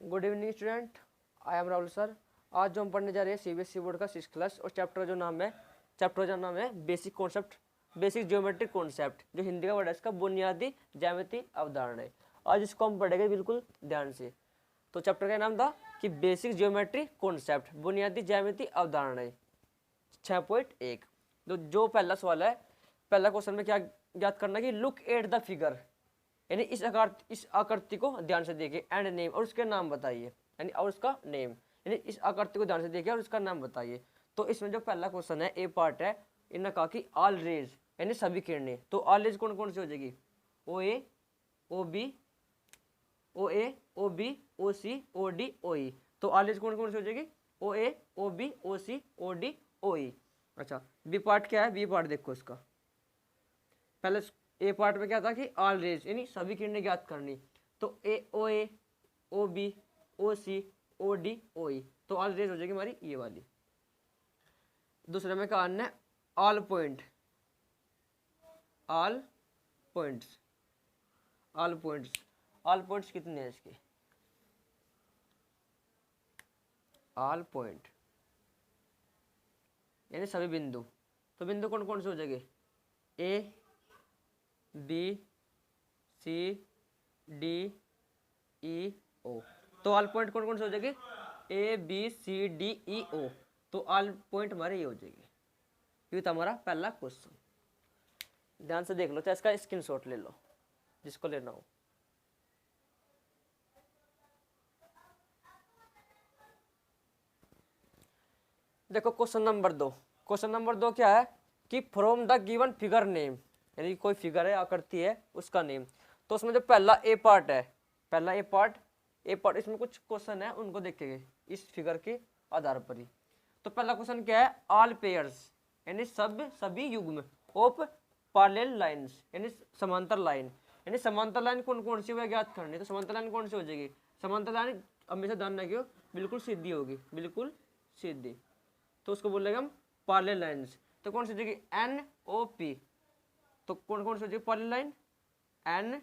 Good evening student, I am Rahul sir. आज जो हम पढ़ने जा रहे हैं सीबीएसई बोर्ड का 6th क्लास और चैप्टर का नाम है basic concept, basic geometric concept, जो हिंदी का वर्ड है इसका बुनियादी ज्यामिति अवधारणाएं। आज इसको हम पढ़ेंगे बिल्कुल ध्यान से। तो चैप्टर का नाम था कि बेसिक ज्योमेट्रिक कॉन्सेप्ट, बुनियादी ज्यामिति अवधारणाएं 6.1। तो जो पहला सवाल है, पहला क्वेश्चन में क्या याद करना कि लुक एट द फिगर, यानी इस आकृति को ध्यान से देखिए एंड नेम, और उसके नाम बताइए, यानी और उसका नेम, यानी इस आकृति को ध्यान से देखिए और उसका नाम बताइए। तो इसमें जो पहला क्वेश्चन है, ए पार्ट है, इन्होंने कहा कि ऑल रेज यानी सभी किरणें। तो ऑल रेज कौन कौन सी हो जाएगी? ओ ए, ओ बी, ओ ए, ओ बी, ओ सी, ओ डी, ओ ई। तो ऑल रेज कौन कौन सी हो जाएगी? ओ ए, ओ बी, ओ सी, ओ डी, ओ ई। अच्छा, बी पार्ट क्या है? बी पार्ट देखो इसका, पहले ए पार्ट में क्या था कि ऑल रेज यानी सभी किरणें ज्ञात करनी। तो ओ ए, ओ बी, ओ सी, ओ डी, ओ ई। तो ऑल रेज हो जाएगी हमारी ये वाली। दूसरे में कहा है all point, all points, all points. All points कितने हैं इसके? ऑल पॉइंट यानी सभी बिंदु। तो बिंदु कौन कौन से हो जाएंगे? ए, बी, सी, डी, ई, ओ। तो ऑल पॉइंट कौन कौन से हो जाएंगे? ए, बी, सी, डी, ई, ओ। तो ऑल पॉइंट हमारे ये हो जाएगी। ये था हमारा पहला क्वेश्चन। ध्यान से देख लो, चाहे इसका स्क्रीनशॉट ले लो जिसको लेना हो। देखो क्वेश्चन नंबर 2। क्वेश्चन नंबर 2 क्या है कि from the given figure name, यानी कोई फिगर है, आकृति है, उसका नेम। तो उसमें जो पहला ए पार्ट है, पहला ए पार्ट इसमें कुछ क्वेश्चन है, उनको देखेंगे इस फिगर के आधार पर ही। तो पहला क्वेश्चन क्या है? ऑल पेयर्स यानी सभी युग्म ऑफ पैरेलल लाइंस यानी समांतर लाइन, यानी समांतर लाइन कौन कौन सी है ज्ञात करनी। तो समांतर लाइन कौन सी हो जाएगी? समांतर लाइन हमेशा ध्यान रखियो बिल्कुल सीधी होगी, बिल्कुल सीधी। तो उसको बोलेंगे हम पैरेलल लाइंस। तो कौन सी हो जाएगी? N O P. तो कौन कौन सी हो जाएगी parallel line? N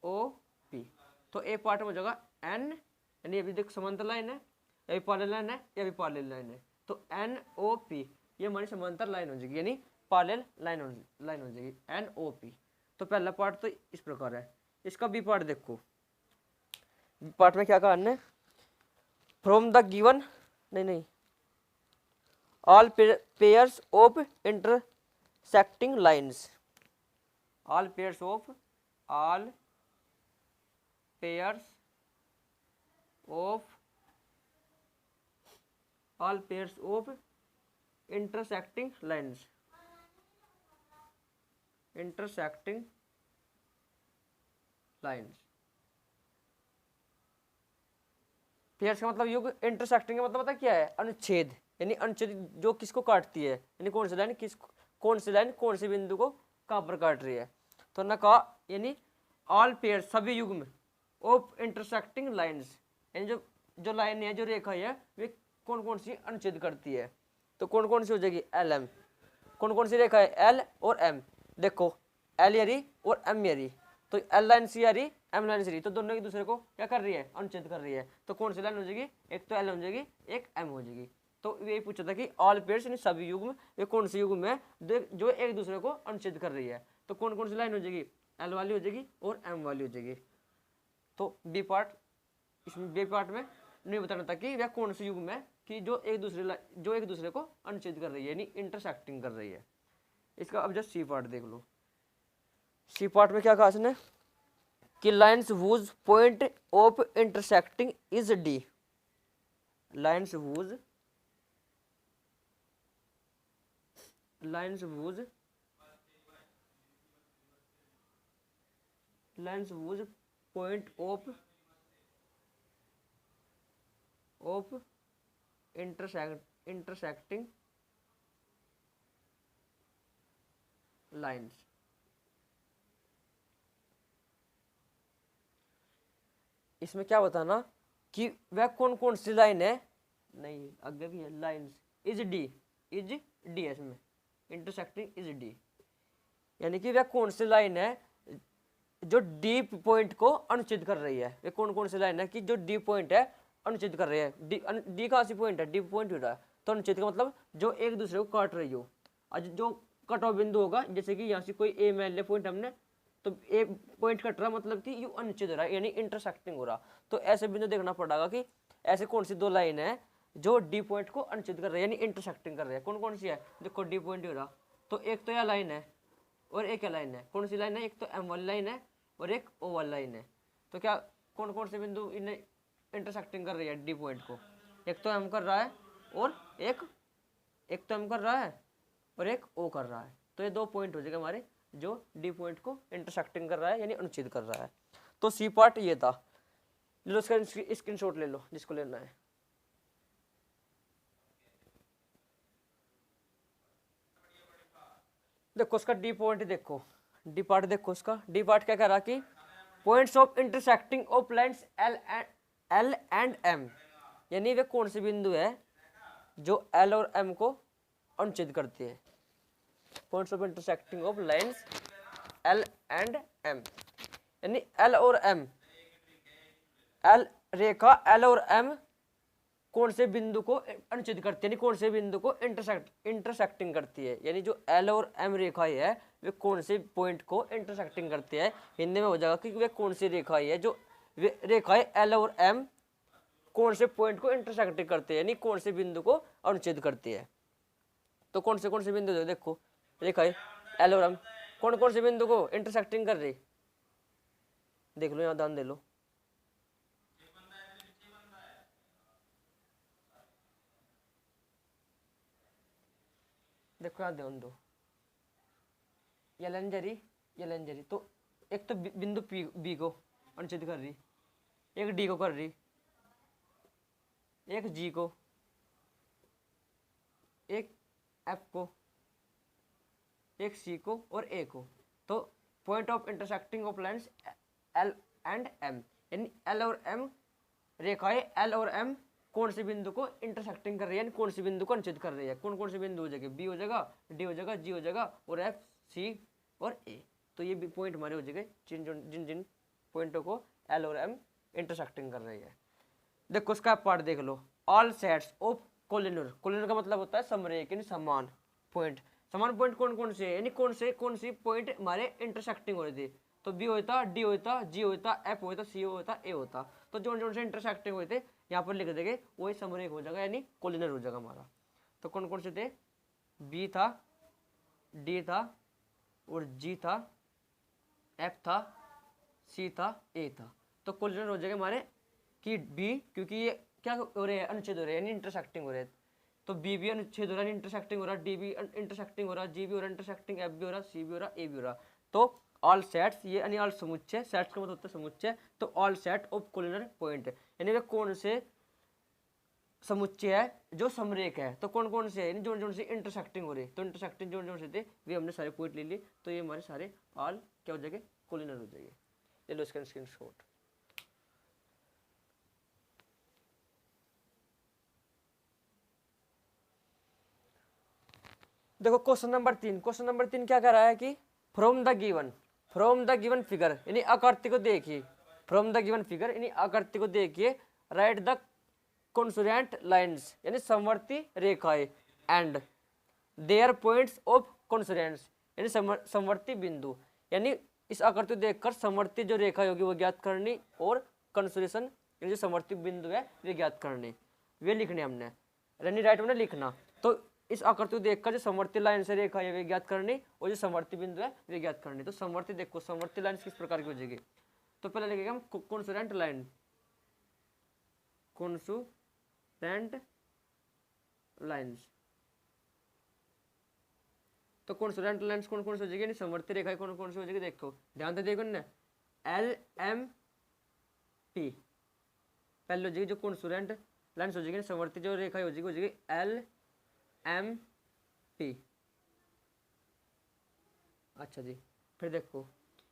O P. तो ए पार्ट में हो जाएगा एन, यानी अभी देखो समांतर लाइन है, ये भी पैरेलल लाइन है, ये भी पैरेलल लाइन है। तो एन ओ पी ये हमारी समांतर लाइन हो जाएगी, यानी पैरेलल लाइन हो जाएगी एन ओ पी। तो पहला पार्ट तो इस प्रकार है। इसका बी पार्ट देखो, बी पार्ट में क्या कहा हमने? फ्रॉम द गिवन, नहीं, all pairs of intersecting lines, all pairs of intersecting lines, pairs का मतलब युग, इंटरसेक्टिंग का मतलब पता क्या है? अनुच्छेद, यानी अनुच्छेद जो किसको काटती है, यानी कौन सी लाइन कौन सी बिंदु को कहां पर काट रही है। तो ना कहा यानी ऑल पेयर सभी युग्म ऑफ इंटरसेक्टिंग लाइंस, यानी जो लाइन है, जो रेखा है, वे कौन कौन सी अनुच्छेद करती है। तो कौन कौन सी हो जाएगी? L M. कौन कौन सी रेखा है? एल और एम। देखो एल यारी और एम यारी, तो एल लाइन सी यारी, एम लाइन सी, तो दोनों एक दूसरे को क्या कर रही है? अनुच्छेद कर रही है। तो कौन सी लाइन हो जाएगी? एक तो एल हो जाएगी, एक एम हो जाएगी। तो यही पूछा था कि ऑल पेयर्स यानी सभी युग्म, ये कौन सी युग्म है जो एक दूसरे को अनुच्छेद कर रही है। तो कौन कौन सी लाइन हो जाएगी? एल वाली हो जाएगी और एम वाली हो जाएगी। तो बी पार्ट, इसमें बी पार्ट में नहीं बताना था कि वह कौन सी युग्म है कि जो एक दूसरे को अनुच्छेद कर रही है, यानी इंटरसेक्टिंग कर रही है। इसका अब जस्ट सी पार्ट देख लो। सी पार्ट में क्या कहा इसने कि lines whose point of intersecting is D, lines whose point of intersecting lines, इसमें क्या बताना कि वह कौन कौन सी लाइन है, नहीं आगे भी है, लाइन्स इज डी है इसमें, इंटरसेक्टिंग इज डी, यानी कि वह कौन सी लाइन है जो डी पॉइंट को अनुच्छेद कर रही है। ये कौन कौन सी लाइन है कि जो डी पॉइंट है अनुच्छेद कर रही है। डी कहाँ सी पॉइंट है, डी पॉइंट हो रहा है, तो अनुच्छेद का मतलब जो एक दूसरे को काट रही हो। आज जो कट ऑफ बिंदु होगा, जैसे कि यहाँ से कोई ए मान ले पॉइंट हमने, तो ए पॉइंट कट रहा मतलब कि यू अनुच्छेद हो रहा है, यानी इंटरसेक्टिंग हो रहा। तो ऐसे बिंदु देखना पड़ेगा कि ऐसे कौन सी दो लाइन है जो डी पॉइंट को अनुच्छेद कर रही है, यानी इंटरसेक्टिंग कर रही है। कौन कौन सी है, देखो डी पॉइंट हो रहा, तो एक तो यह लाइन है और एक लाइन है। कौन सी लाइन है, एक तो एम वाली लाइन है और एक ओ वाली लाइन है। तो क्या कौन कौन से बिंदु इन्हें इंटरसेक्टिंग कर रही है डी पॉइंट को, एक तो एम कर रहा है और एक तो एम कर रहा है और एक ओ कर रहा है। तो ये दो पॉइंट हो जाएगा हमारे जो डी पॉइंट को इंटरसेक्टिंग कर रहा है, यानी अनुच्छेद कर रहा है। तो सी पार्ट ये था। ले लो इसका स्क्रीनशॉट ले लो जिसको लेना है। देखो उसका डी पॉइंट देखो, डी पार्ट देखो उसका। डी पार्ट क्या कह रहा कि points of intersecting of lines L and M, यानी वे कौन से बिंदु है जो एल और एम को अनुच्छेद करते हैं। Points of intersecting of lines L and M, यानी एल और एम, एल रेखा एल और एम कौन से बिंदु को अनुच्छेद करती है, यानी कौन से बिंदु को इंटरसेक्टिंग करती है। यानी जो एल और एम रेखा है वे कौन से पॉइंट को इंटरसेक्टिंग करती है। हिंदी में हो जाएगा कि वे कौन सी रेखा है जो रेखाएं एल और एम कौन से पॉइंट को इंटरसेक्टिंग करते हैं, यानी कौन से बिंदु को अनुच्छेद करती है। तो कौन से बिंदु देखो रेखाएं एल और एम कौन कौन से बिंदु को इंटरसेक्टिंग कर रही, देख लो, यहाँ ध्यान दे लो। देखो यहाँ ध्यान दो, ये लेंजरी, तो एक तो बिंदु बी को अनुच्छेद कर रही, एक डी को कर रही, एक जी को, एक एफ को, एक सी को और ए को। तो point of intersecting of lines L and M, यानी एल और एम रेखाएं एल और एम कौन से बिंदु को इंटरसेक्टिंग कर रही है, यानी कौन से बिंदु को अनुच्छेद कर रही है। कौन कौन से बिंदु हो जाएंगे, बी हो जाएगा, डी हो जाएगा, जी हो जाएगा और एफ सी और ए। तो ये भी पॉइंट हमारे हो जाएंगे जिन जिन पॉइंटों को एल और एम इंटरसेक्टिंग कर रही है। देखो उसका पार्ट देख लो, ऑल सेट्स ऑफ कोलिनर। कोलिनर का मतलब होता है समरेख, यानी समान पॉइंट। समान पॉइंट कौन कौन से, यानी कौन सी पॉइंट हमारे इंटरसेक्टिंग हो रही थी। तो बी होता, डी होता, जी होता, एफ होता, सी होता, ए होता। तो जो से इंटरसेक्टिंग हुए थे यहाँ पर लिख देंगे, वही समरेख हो जाएगा, यानी कोलिनर हो जाएगा हमारा। तो कौन कौन से थे, बी था, डी था और जी था, एफ था, सी था, ए था। तो कोलिनर हो जाएगा हमारे कि बी, क्योंकि ये क्या हो रहे हैं, अनुच्छेद हो रहे हैं, यानी इंटरसेक्टिंग हो रहे हैं। तो बी भी अनुच्छेद हो रहा है, इंटरसेक्टिंग हो रहा है, डी भी इंटरसेक्टिंग हो रहा है, जी भी हो रहा है इंटरसेक्टिंग, एफ भी हो रहा है, सी भी हो रहा है, ए भी हो रहा है। तो ऑल सेट्स, ये यानी ऑल समुच्चय, सेट्स का मतलब होता है समुच्चय। तो ऑल सेट ऑफ कोलिनर पॉइंट, यानी वे कौन से समुच्चय है जो समरेख है। तो कौन कौन से है, यानी जो से इंटरसेक्टिंग हो रही है। तो इंटरसेक्टिंग जो से थे वे हमने सारे पॉइंट ले लिए। तो ये हमारे सारे ऑल क्या हो जाएंगे, कोलिनर हो जाएंगे। ले लो इसका स्क्रीनशॉट। देखो क्वेश्चन नंबर 3 क्या कह रहा है कि फ्रॉम द गिवन फिगर, यानी आकृति को देखिए, फ्रॉम द गिवन फिगर यानी आकृति को देखिए, राइट द कॉन्सोनेंट लाइंस, यानी समवर्ती रेखाएं, and there points of consonants, यानी समवर्ती बिंदु। यानी इस आकृति को देखकर समवर्ती जो रेखा होगी वो ज्ञात करनी, और कंसोलेशन यानी जो समवर्ती बिंदु है वे ज्ञात करने, वे लिखने हमने, यानी राइट में लिखना। तो इस आकृति को देखकर जो समवर्ती लाइन से रेखा है वे ज्ञात करनी, और जो समवर्ती बिंदु है वे ज्ञात करनी। तो समवर्ती देखो, समवर्ती लाइन किस प्रकार की हो जाएगी। तो पहले लिखेंगे हम कॉन्सोनेंट लाइन, कॉन्सोनेंट लाइन्स। तो कॉन्सोनेंट लाइन्स कौन कौन सी हो जाएगी, समवर्ती रेखाएं कौन कौन सी हो जाएगी, देखो ध्यान से देखो ना, एल एम पी पहले हो जाएगी, जो कॉन्सोनेंट लाइन्स हो जाएगी, समवर्ती जो रेखाएं हो जाएगी एल एम पी। अच्छा जी, फिर देखो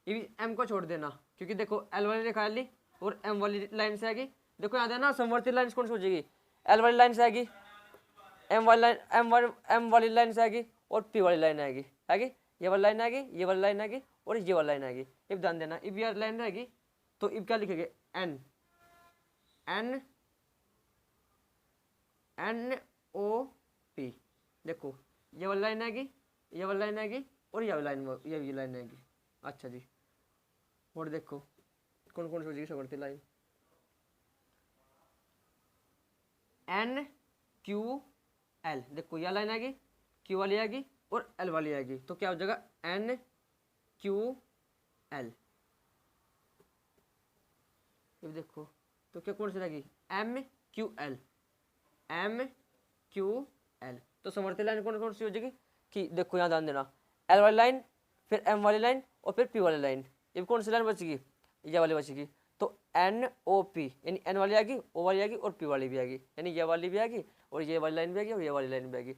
ये एम को छोड़ देना, क्योंकि देखो एल वाली रेखा ली और एम वाली लाइन से आएगी। देखो याद है ना, समवर्ती लाइन कौन सी हो जाएगी, एल वाली लाइन से आएगी, एम वाली लाइन से आएगी और पी वाली लाइन आएगी। ये वाली लाइन आएगी, ये वाली लाइन आएगी और ये वाली लाइन आएगी। इफ ध्यान देना, इफ ये लाइन रहेगी तो इफ क्या लिखेंगे, N N N O P. देखो ये वाली लाइन आएगी, ये वाली लाइन आएगी और ये वाली लाइन आएगी। अच्छा जी, और देखो कौन कौन सी हो जाएगी समवर्ती लाइन, एन क्यू एल। देखो यह लाइन आएगी, क्यू वाली आएगी और एल वाली आएगी, तो क्या हो जाएगा एन क्यू एल। देखो तो क्या कौन सी रहेगी, M Q L, M Q L. तो समवर्ती लाइन कौन कौन सी हो जाएगी कि देखो यहाँ ध्यान देना, एल वाली लाइन, फिर एम वाली लाइन और फिर पी वाली लाइन। ये कौन सी लाइन बचेगी, ये वाली बचेगी। तो एन ओ पी यानी एन वाली आएगी, ओ वाली आएगी और पी वाली भी आएगी, यानी ये वाली भी आएगी और ये वाली लाइन भी आएगी और ये वाली लाइन भी आएगी।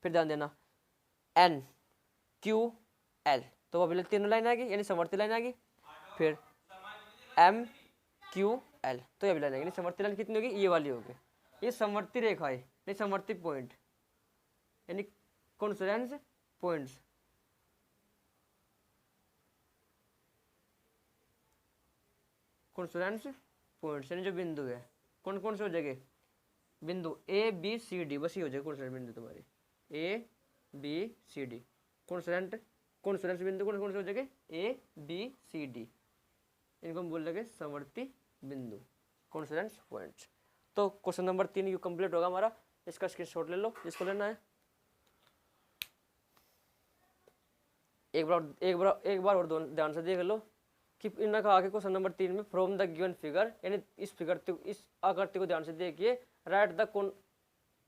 फिर ध्यान देना एन क्यू एल, तो वो अभी तीनों लाइन आएगी यानी समवर्ती लाइन आएगी। फिर एम क्यू एल, तो ये भी लाइन आएगी, यानी समवर्ती लाइन कितनी होगी, ये वाली होगी। ये समवर्ती रेखा है नहीं समवर्ती पॉइंट यानी कॉन्सोनेंस पॉइंट्स। कॉन्सोनेंस पॉइंट्स यानी जो बिंदु है, कौन कौन से हो जाएंगे, बिंदु ए बी सी डी, बस ये हो जाएगा कॉन्सोनेंट बिंदु तुम्हारी, A B C D. Consonant बिंदु कौन कौन से हो जाएंगे, ए बी सी डी, इनको हम बोल लेंगे समवर्ती बिंदु, कॉन्सोनेंट पॉइंट्स। तो क्वेश्चन नंबर 3 यू कंप्लीट होगा हमारा। इसका स्क्रीनशॉट ले लो जिसको लेना है। एक बार और ध्यान से देख लो कि इन्होंने कहा कि क्वेश्चन नंबर 3 में फ्रॉम द गिवन फिगर, यानी इस आकृति को ध्यान से देखिए, राइट द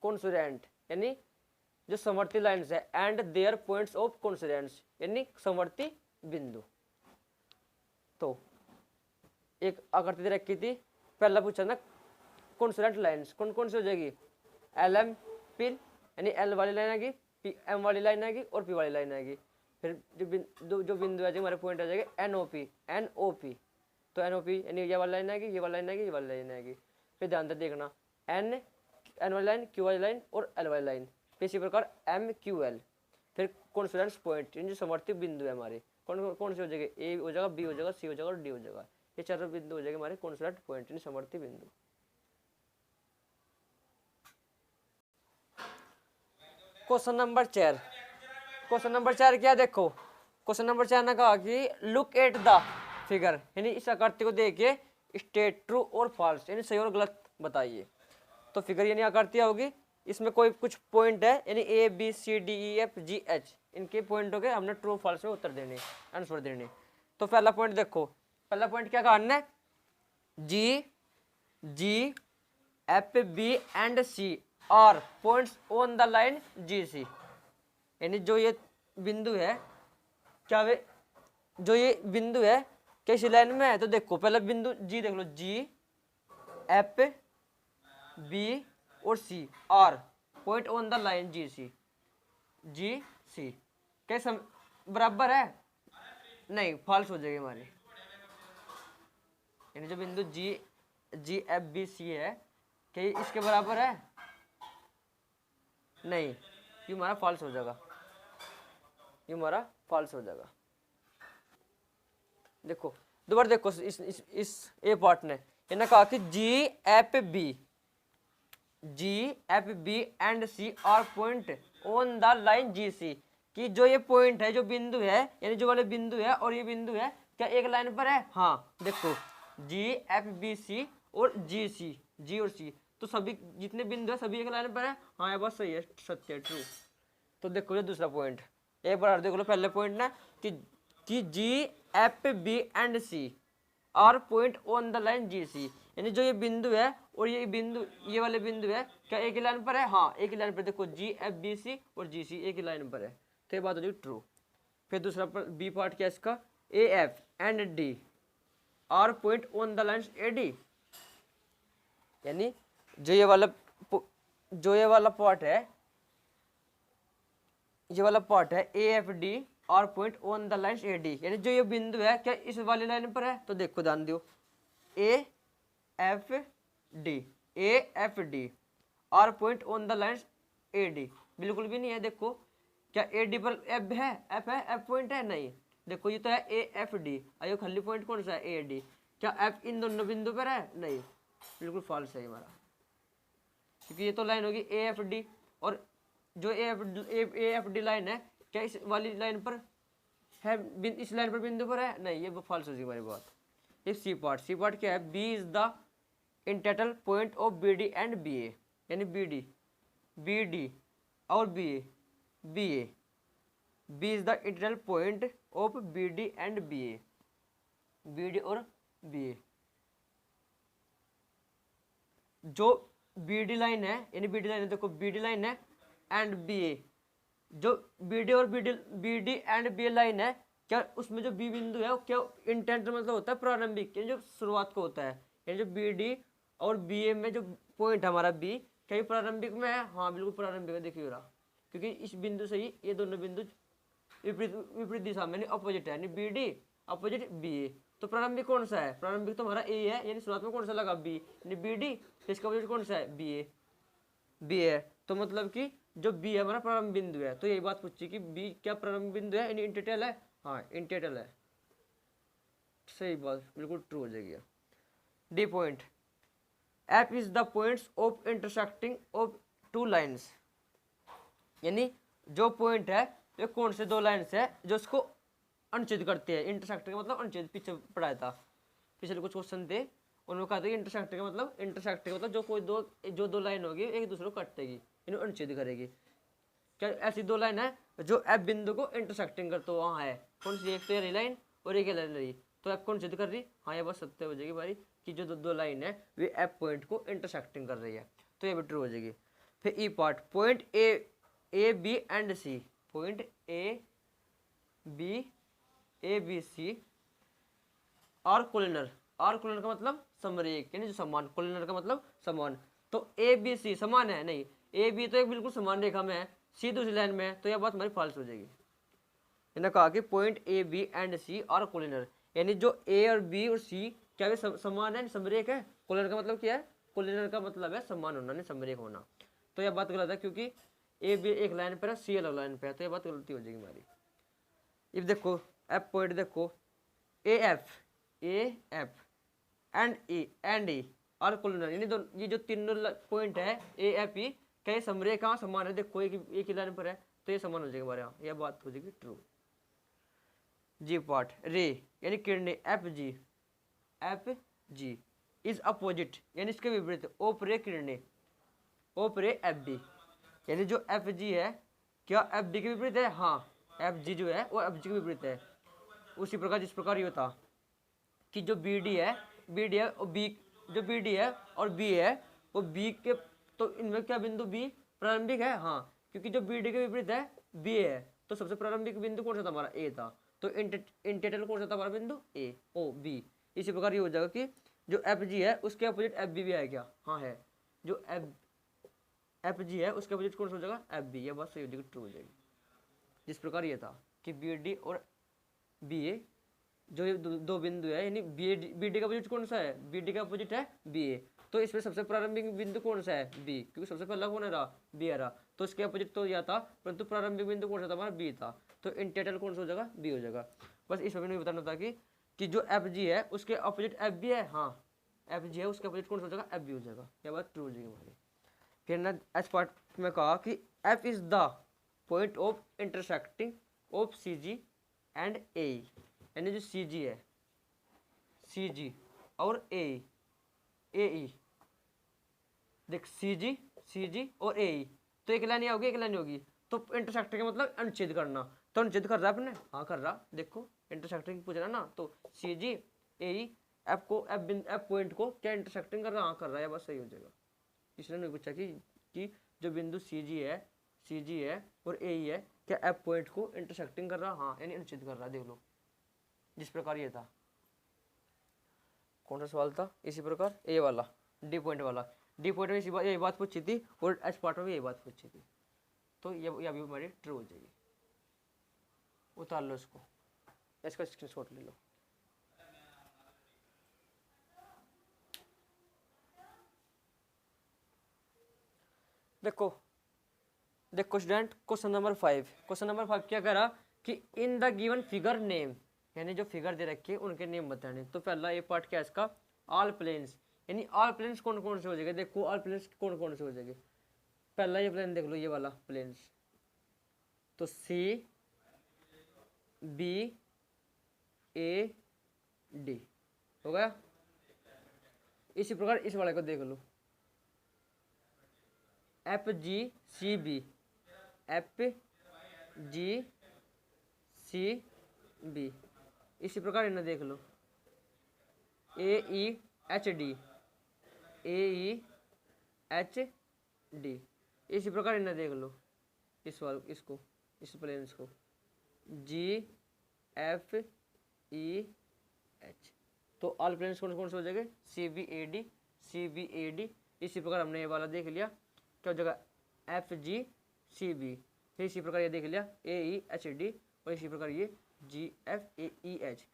कॉन्सोनेंट यानी जो समवर्ती लाइन्स है and there points of consonants यानी समवर्ती बिंदु। तो एक आकृति दे रखी थी, पहला पूछा ना कॉन्सोनेंट लाइन्स कौन कौन सी हो जाएगी, एल एम पी यानी एल वाली लाइन आएगी, पी एम वाली लाइन आएगी और पी वाली लाइन आएगी। फिर जो बिंदु आ जाएगा हमारे पॉइंट आ जाएगा एन ओ पी, तो एन ओ पी यानी ये वाली लाइन आएगी, ये वाली लाइन आएगी, ये वाली लाइन आएगी। फिर ध्यान से देखना एन वाली लाइन, क्यू वाली लाइन और एल वाली लाइन। फिर इसी प्रकार एम क्यू एल। फिर कॉन्सोनेंट पॉइंट जो समवर्ती बिंदु है हमारे कौन कौन से हो जाएंगे, ए हो जाएगा, बी हो जाएगा, सी हो जाएगा और डी हो जाएगा। ये चारों बिंदु हो जाएंगे हमारे कॉन्सोनेंट पॉइंट यानी समवर्ती बिंदु। क्वेश्चन नंबर 4 क्या, देखो क्वेश्चन नंबर 4 ने कहा कि लुक एट द फिगर यानी इस आकृति को देखिए, स्टेट ट्रू और फॉल्स यानी सही और गलत बताइए। तो फिगर यानी आकृति होगी, इसमें कोई कुछ पॉइंट है यानी A B C D E F G H, इनके पॉइंटों के हमने ट्रू फॉल्स में उत्तर देने, आंसर देने। तो पहला पॉइंट देखो, पहला पॉइंट क्या कहा हमने, G F B and C R points on the line G C, यानी जो ये बिंदु है क्या वे जो ये बिंदु है क्या इसी लाइन में है। तो देखो पहला बिंदु जी देख लो, जी एफ बी और C R point on the line G C कैसे बराबर है, नहीं फॉल्स हो जाएगी हमारी, यानी जो बिंदु जी एफ बी सी है क्या इसके बराबर है, नहीं, ये हमारा फॉल्स हो जाएगा, ये हमारा फॉल्स हो जाएगा। देखो दोबारा देखो इस ए पार्ट ने इन्होंने कहा कि G F B and C R point on the line G C, कि जो ये पॉइंट है, जो बिंदु है यानी जो वाले बिंदु है और ये बिंदु है क्या एक लाइन पर है, हाँ देखो जी एफ बी सी और जी और सी, तो सभी जितने बिंदु है सभी एक लाइन पर है, हाँ ये बात सही है, सत्य है, ट्रू। तो देखो ये दूसरा पॉइंट, एक बार देख लो पहले पॉइंट ना कि G F B and C R point on the line G C, यानी जो ये बिंदु है और ये बिंदु ये वाले बिंदु है क्या एक ही लाइन पर है, हाँ एक ही लाइन पर, देखो जी एफ बी सी और जी सी एक ही लाइन पर है, तो ये बात हो जाएगी ट्रू। फिर दूसरा बी पार्ट क्या है इसका, ए F and D R point on the line A D, यानी जो ये वाला पार्ट है, ये वाला पार्ट है A F D R point on the line A D, यानी जो ये बिंदु है क्या इस वाली लाइन पर है। तो देखो ध्यान दो, A F D R point on the line A D, बिल्कुल भी नहीं है। देखो क्या ए डी पर एफ है, एफ पॉइंट है, नहीं, देखो ये तो है ए एफ डी, आयो खाली पॉइंट कौन सा है ए डी, क्या एफ इन दोनों बिंदु पर है, नहीं, बिल्कुल फॉल्स है हमारा, क्योंकि ये तो लाइन होगी ए एफ डी, और जो ए एफ डी लाइन है क्या इस वाली लाइन पर है, इस लाइन पर बिंदु पर है, नहीं, ये फॉल्स होगी हमारी बात। ये सी पार्ट क्या है, B is the internal point of B D and B A, यानी बी डी और B A, B is the internal point of B D and B A, B D और बी ए, जो B D line है, यानी B D line है, देखो B D line है and B A, जो B D और B D and B A line है, क्या उसमें जो बी बिंदु है वो क्या इंटेंट मतलब होता है प्रारंभिक, यानी जो शुरुआत को होता है, यानी जो बी डी और बी ए में जो पॉइंट हमारा बी, क्या ये प्रारंभिक में है, हाँ बिल्कुल प्रारंभिक है, देखिए रहा, क्योंकि इस बिंदु से ही ये दोनों बिंदु विपरीत दिशा में अपोजिट है, यानी बी डी अपोजिट बी ए, तो प्रारंभिक कौन सा है, प्रारंभिक तो हमारा ए है, यानी शुरुआत में कौन सा लगा बी, यानी बी डी, इसका अपोजिट कौन सा है बी ए, तो मतलब कि जो बी है हमारा प्रारंभ बिंदु है, तो यही बात पूछी कि बी क्या प्रारंभ बिंदु है, यानी इंटरटल है, हाँ इंटरटल है, सही बात बिल्कुल ट्रू हो जाएगी। D point, F is the points of intersecting of two lines, यानी जो पॉइंट है ये कौन से दो लाइन्स है जो उसको अनुच्छेद करते हैं, इंटरसेक्ट का मतलब अनुच्छेद, पीछे पढ़ाया था, पिछले कुछ क्वेश्चन थे उन्होंने कहा था कि इंटरसेक्ट का मतलब जो दो लाइन होगी एक दूसरे को काट देगी, इन्हें अनुच्छेद करेगी, क्या ऐसी दो लाइन है जो एफ बिंदु को इंटरसेक्टिंग कर, तो वहाँ है कौन सी, एक तो ये लाइन और एक लाइन रही, तो एफ कौन अनुच्छेद कर रही, हाँ ये बस सत्य हो जाएगी हमारी कि जो दो लाइन है वे एफ पॉइंट को इंटरसेक्टिंग कर रही है, तो ये भी ट्रू हो जाएगी। फिर E part, point A B and C, point A B C are collinear, are collinear का मतलब समरेख, यानी जो समान, कोलिनर का मतलब समान, तो ए बी सी समान है, नहीं ए बी तो एक बिल्कुल समान रेखा में है, सी दूसरी लाइन में है, तो यह बात हमारी फॉल्स हो जाएगी। इन्होंने कहा कि point A B and C are collinear, यानी जो ए और बी और सी क्या वे समान है, समरेख है, कोलिनर का मतलब क्या है, कोलिनर का मतलब है समान होना, नहीं समरेख होना, तो यह बात गलत है, क्योंकि ए बी एक लाइन पर है, सी अलग लाइन पर है, तो यह बात गलती हो जाएगी हमारी। इफ देखो एफ पॉइंट देखो A F and E are collinear, यानी ये जो तीनों पॉइंट है ए एफ ई, क्या ये समरेख कहाँ समान है, देखो एक ही लाइन पर है, तो ये समान हो जाएगा हमारे यहाँ, यह बात हो जाएगी ट्रू। जी पार्ट, रे यानी किरणें एफ जी इज अपोजिट, यानी इसके विपरीत ओप रे किरणें, ओप रे एफ डी, यानी जो एफ जी है क्या एफ डी के विपरीत है, हाँ एफ जी जो है वो एफ जी के विपरीत है, उसी प्रकार जिस प्रकार ये होता कि जो बी डी है और बी, जो बी डी है और बी है वो बी के, तो इनमें क्या बिंदु बी प्रारंभिक है, हाँ क्योंकि जो बी डी के विपरीत है बी है, तो सबसे प्रारंभिक बिंदु कौन सा था हमारा ए था, तो इंटरटल कौन सा था हमारा बिंदु ए ओ बी, इसी प्रकार ये हो जाएगा कि जो एफ जी है उसके अपोजिट एफ बी भी है क्या, हाँ है, जो एफ जी है उसके अपोजिट कौन सा हो जाएगा एफ बी, ये बात सही हो जाएगी, ट्रू हो जाएगी। जिस प्रकार ये था कि बी डी और बी ए जो ये दो बिंदु है, यानी बी डी का अपोजिट कौन सा है, बी डी का अपोजिट है बी ए, तो इसमें सबसे प्रारंभिक बिंदु कौन सा है बी, क्योंकि सबसे पहला कौन है रहा बी है रहा, तो इसके अपोजिट तो यह था, परंतु प्रारंभिक बिंदु कौन सा था हमारा बी था, तो इंटरटल कौन सा हो जाएगा बी हो जाएगा। बस इस में बताना था कि जो एफ जी है उसके अपोजिट एफ बी है, हाँ एफ जी है उसके अपोजिट कौन सा हो जाएगा एफ बी हो जाएगा, यह बात ट्रू हो जाएगी हमारी। फिर ना एच पार्ट में कहा कि F is the point of intersecting of C G and A, यानी जो सी जी है, सी जी और ए ई, देख सी जी और ए ई, तो एक लाइन होगी एक लाइन होगी, तो इंटरसेक्टिंग का मतलब अनुच्छेद करना, तो अनुच्छेद कर रहा है अपने, हाँ कर रहा, देखो इंटरसेक्टिंग पूछ रहा ना, तो सी जी ए ई एफ को एफ पॉइंट को क्या इंटरसेक्टिंग कर रहा है, हाँ कर रहा है, बस सही हो जाएगा। इसने नहीं पूछा कि जो बिंदु सी जी है और ए ई है क्या एफ पॉइंट को इंटरसेक्टिंग कर रहा, हाँ यानी अनुच्छेद कर रहा है, देख लो जिस प्रकार ये था। कौन सा सवाल था इसी प्रकार, ए वाला डी पॉइंट वाला, डी पॉइंट में यही बात पूछी थी और एच पार्ट में भी यही बात पूछी थी, तो ये अभी हमारी ट्रू हो जाएगी। उतार लो इसको, इसका स्क्रीनशॉट ले लो। देखो स्टूडेंट क्वेश्चन नंबर 5 क्या करा कि in the given figure name, यानी जो फिगर दे रखी है उनके नेम बताने। तो पहला ये पार्ट क्या है इसका, ऑल प्लेन्स, यानी ऑल प्लेन्स कौन कौन से हो जाएंगे, देखो ऑल प्लेन्स कौन कौन से हो जाएंगे। पहला ये प्लेन देख लो, ये वाला प्लेन्स, तो सी बी ए डी हो गया। इसी प्रकार इस वाले को देख लो, F G C B, F G C B. इसी प्रकार इन्हें देख लो, A E H D, A E H D. इसी प्रकार इन्हें देख लो, इस वाल इसको, इस प्लेन्स को, जी एफ ई एच। तो ऑल प्लेन्स कौन कौन से हो जाएंगे, C B A D, C B A D. इसी प्रकार हमने ये वाला देख लिया, क्या हो जाएगा, एफ जी सी बी। फिर इसी प्रकार ये देख लिया, ए ई एच डी, और इसी प्रकार ये जी एफ ए ई एच।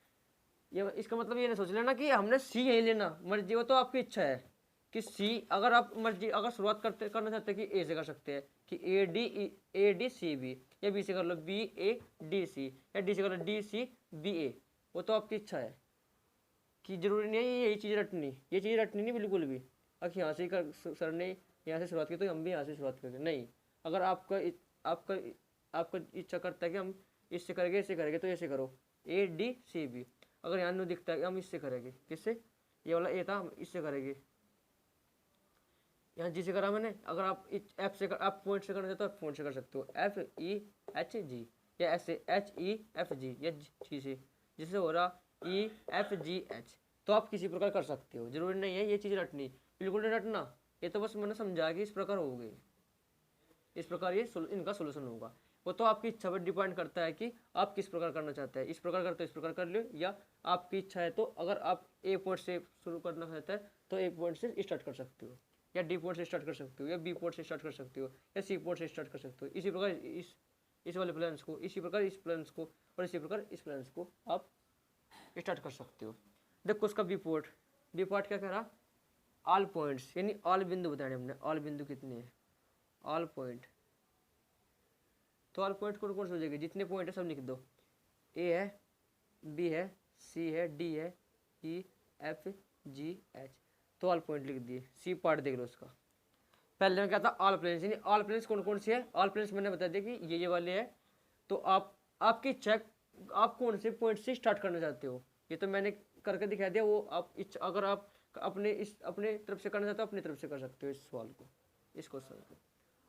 ये इसका मतलब ये नहीं सोच लेना कि हमने सी यही लेना, मर्जी वो तो आपकी इच्छा है कि सी, अगर आप मर्जी अगर शुरुआत करना चाहते हैं कि ए से कर सकते हैं कि ए डी सी बी, या बी से कर लो बी ए डी सी, या डी से कर लो डी सी बी ए। वो तो आपकी इच्छा है कि जरूरी नहीं है यही चीज़ रटनी, ये चीज़ रटनी नहीं बिल्कुल भी। अगर यहाँ से कर सर ने यहाँ से शुरुआत की तो हम भी यहाँ से शुरुआत करेंगे, नहीं। अगर आपका आपका आपका इच्छा करता है कि हम इससे करेंगे, इससे करेंगे, तो ऐसे करो ए डी सी बी। अगर यहाँ नहीं दिखता है कि हम इससे करेंगे, किससे, ये वाला ए था, हम इससे करेंगे, यहाँ जी से करा मैंने। अगर आप एफ से आप पॉइंट से करना चाहते हो तो पॉइंट से कर सकते हो, एफ ई एच जी, या ऐसे एच ई एफ जी, या जी से, जिससे हो रहा ई एफ जी एच। तो आप किसी प्रकार कर सकते हो, जरूरी नहीं है ये चीज़ रटनी, बिल्कुल नहीं रटना। ये तो बस मैंने समझा कि इस प्रकार होगी, इस प्रकार ये इनका सोल्यूशन होगा। वो तो आपकी इच्छा पर डिपेंड करता है कि आप किस प्रकार करना चाहते हैं, इस प्रकार करते हो इस प्रकार कर लो, या आपकी इच्छा है तो अगर आप ए पॉइंट से शुरू करना चाहते हैं तो ए पॉइंट से स्टार्ट कर सकते हो, या डी पॉइंट से स्टार्ट कर सकते हो, या बी पॉइंट से स्टार्ट कर सकते हो, या सी पॉइंट से स्टार्ट कर सकते हो। इसी प्रकार इस वाले प्लान्स को, इसी प्रकार इस प्लान्स को, और इसी प्रकार इस प्लान्स को आप स्टार्ट कर सकते हो। देखो उसका बी पार्ट क्या कह रहा, ऑल पॉइंट्स, यानी ऑल बिंदु बताने हमने, ऑल बिंदु कितने हैं, ऑल पॉइंट। तो ऑल पॉइंट कौन कौन से हो जाएंगे, जितने पॉइंट है सब लिख दो, ए है, बी है, सी है, डी है, ई एफ जी एच। तो ऑल पॉइंट लिख दिए। सी पार्ट देख लो उसका, पहले में क्या था, ऑल प्लेन्स, यानी ऑल प्लेन्स कौन कौन से है, ऑल प्लेन्स मैंने बता दिया कि ये वाले है। तो आप आपकी इच्छा, आप कौन से पॉइंट से स्टार्ट करना चाहते हो, ये तो मैंने करके दिखा दिया। वो आप इच्छा, अगर आप अपने तरफ से करना चाहते हो अपनी तरफ से कर सकते हो इस सवाल को, इस क्वेश्चन को।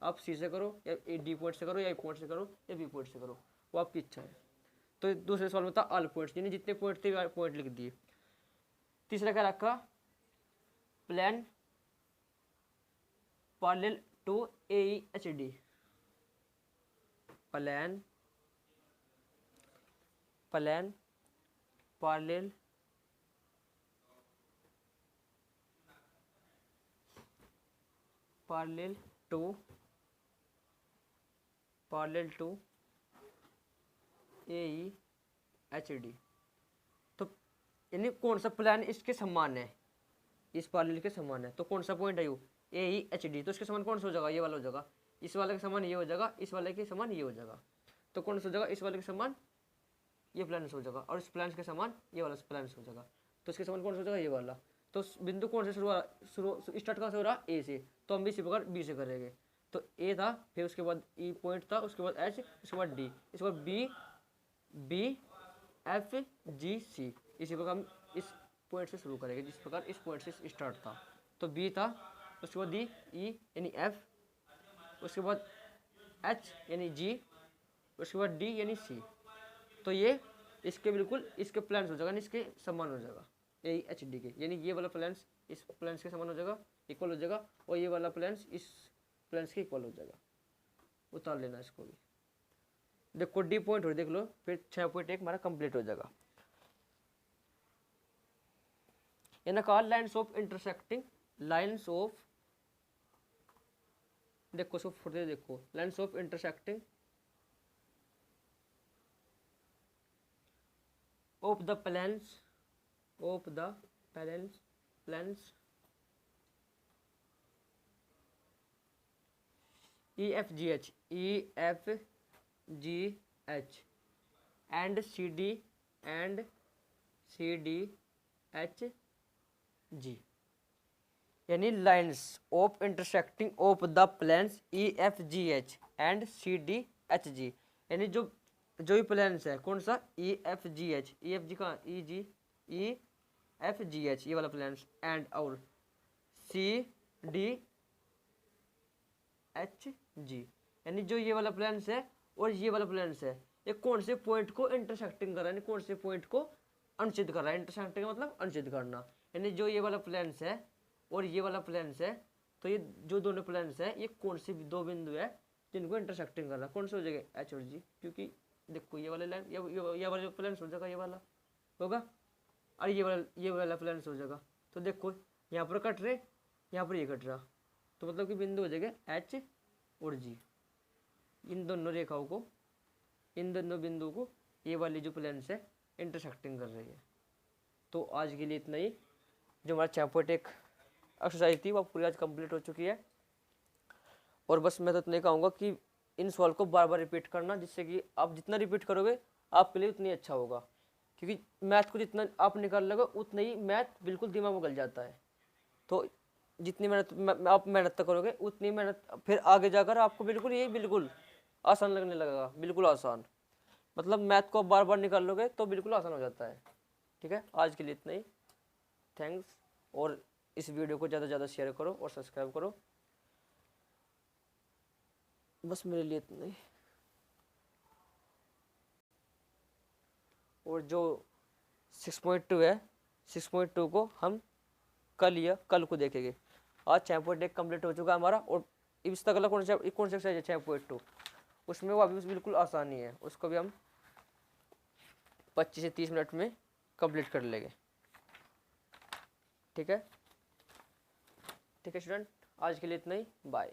आप सी से करो, या डी पॉइंट से करो, या ए पॉइंट से करो, या बी पॉइंट से करो, वो आपकी इच्छा है। तो दूसरे सवाल में था ऑल पॉइंट्स, यानी जितने पॉइंट थे पॉइंट लिख दिए। तीसरा क्या रखा, plan parallel to AEHD, plan parallel to AEHD। तो यानी कौन सा प्लान इसके समान है, इस पैरेलल के समान है। तो कौन सा पॉइंट है यू, AEHD। तो इसके समान कौन सा हो जाएगा, ये वाला हो जाएगा, इस वाले के समान ये हो जाएगा, इस वाले के समान ये हो जाएगा। तो कौन सा हो जाएगा, इस वाले के समान ये प्लान हो जाएगा, और इस प्लान के समान ये वाला प्लान हो जाएगा। तो इसके समान कौन सा हो जाएगा, ये वाला। तो बिंदु कौन से शुरू स्टार्ट कहाँ से हो रहा, ए से। तो हम भी इसी प्रकार बी से करेंगे। तो ए था, फिर उसके बाद ई पॉइंट था, उसके बाद एच, उसके बाद डी, इसके बाद बी एफ जी सी। इसी प्रकार हम इस पॉइंट से शुरू करेंगे, जिस प्रकार इस पॉइंट से स्टार्ट था। तो बी था, उसके बाद डी ई यानी एफ, उसके बाद एच यानी जी, उसके बाद डी यानी सी। तो ये इसके बिल्कुल इसके प्लान्स हो जाएगा, इसके समान हो जाएगा AEHD के, यानी ये वाला प्लान्स इस प्लान्स के समान हो जाएगा, इक्वल हो जाएगा, और ये वाला प्लान्स इस प्लान्स के इक्वल हो जाएगा। उतार लेना इसको भी। देखो डी पॉइंट हो देख लो, फिर 6.1 हमारा कंप्लीट हो जाएगा। इन call lines of intersecting, lines of, देखो उसको फुटे देखो, lines of intersecting of the plans EFGH and C D H G, यानी lines of intersecting of the planes E F G H and C D H G, यानी जो भी planes है कौन सा E F G H, E F G का E F G H ये वाला प्लेन्स एंड और सी डी एच जी, यानी जो ये वाला प्लेन्स है और ये वाला प्लेन्स है ये कौन से पॉइंट को इंटरसेक्टिंग कर रहा है, यानी कौन से पॉइंट को अनुच्छेद कर रहा है। इंटरसेक्टिंग मतलब अनुच्छेद करना, यानी जो ये वाला प्लेन्स है और ये वाला प्लेन्स है, तो ये जो दोनों प्लेन्स है ये कौन से दो बिंदु है जिनको इंटरसेक्टिंग कर रहा है, कौन से हो जाएगा एच और जी, क्योंकि देखो ये वाला लाइन ये वाला जो प्लेन्स हो जाएगा ये वाला होगा और ये वाला प्लेन्स हो जाएगा, तो देखो यहाँ पर कट रहे यहाँ पर ये कट रहा, तो मतलब कि बिंदु हो जाएगा एच और जी। इन दोनों रेखाओं को, इन दोनों बिंदुओं को ये वाली जो प्लेन्स है इंटरसेक्टिंग कर रही है। तो आज के लिए इतना ही, जो हमारा 6.1 एक्सरसाइज थी वो पूरी आज कंप्लीट हो चुकी है। और बस मैं तो इतना ही कहूँगा कि इन सवाल को बार बार रिपीट करना, जिससे कि आप जितना रिपीट करोगे आपके लिए उतनी अच्छा होगा, क्योंकि मैथ को जितना आप निकाल लोगे उतना ही मैथ बिल्कुल दिमाग में गल जाता है। तो जितनी मेहनत आप मेहनत करोगे उतनी मेहनत फिर आगे जाकर आपको बिल्कुल ये बिल्कुल आसान लगने लगेगा, बिल्कुल आसान, मतलब मैथ को बार बार निकाल लोगे तो बिल्कुल आसान हो जाता है। ठीक है, आज के लिए इतना ही, थैंक्स। और इस वीडियो को ज़्यादा से ज़्यादा शेयर करो और सब्सक्राइब करो, बस मेरे लिए इतना ही। और जो 6.2 है 6.2 को हम कल को देखेंगे। आज 6.1 कंप्लीट हो चुका है हमारा, और इस तक कौन सा एक्सरसाइज है 6.2, उसमें वो अभी बिल्कुल आसानी है, उसको भी हम 25 से 30 मिनट में कंप्लीट कर लेंगे। ठीक है स्टूडेंट, आज के लिए इतना ही, बाय।